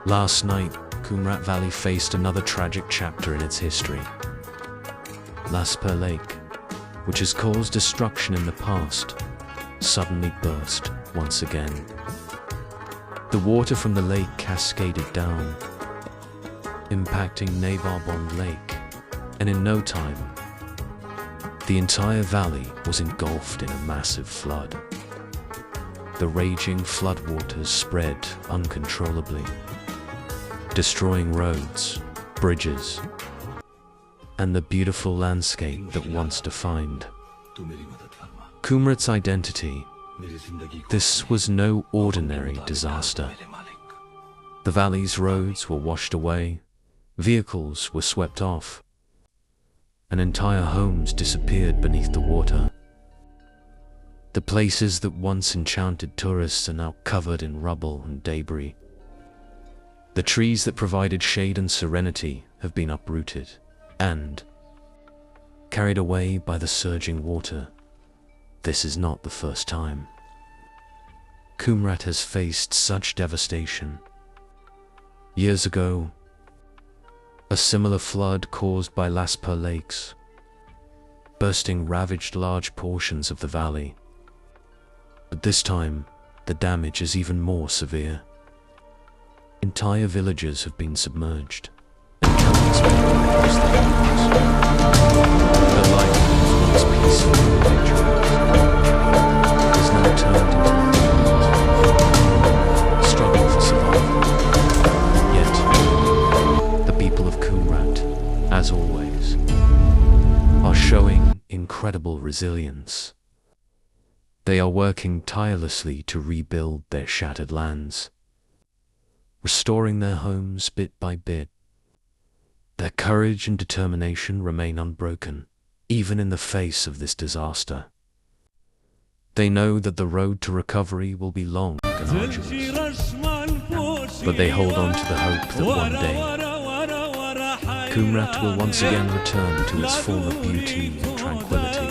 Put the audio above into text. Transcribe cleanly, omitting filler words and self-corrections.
Last night, Kumrat Valley faced another tragic chapter in its history. Las Pur Lake, which has caused destruction in the past, suddenly burst once again. The water from the lake cascaded down, impacting Navarbond Lake, and in no time, the entire valley was engulfed in a massive flood. The raging floodwaters spread uncontrollably, destroying roads, bridges, and the beautiful landscape that once defined Kumrat's identity. This was no ordinary disaster. The valley's roads were washed away, vehicles were swept off, and entire homes disappeared beneath the water. The places that once enchanted tourists are now covered in rubble and debris. The trees that provided shade and serenity have been uprooted and carried away by the surging water. This is not the first time Kumrat has faced such devastation. Years ago, a similar flood caused by Las Pur Lakes bursting ravaged large portions of the valley. But this time, the damage is even more severe. Entire villages have been submerged, and countless people lost their homes. The life that was once peaceful and picturesque has now turned into a struggle for survival. Yet, the people of Kumrat, as always, are showing incredible resilience. They are working tirelessly to rebuild their shattered lands, restoring their homes bit by bit. Their courage and determination remain unbroken, even in the face of this disaster. They know that the road to recovery will be long and arduous, but they hold on to the hope that one day Kumrat will once again return to its former beauty and tranquility.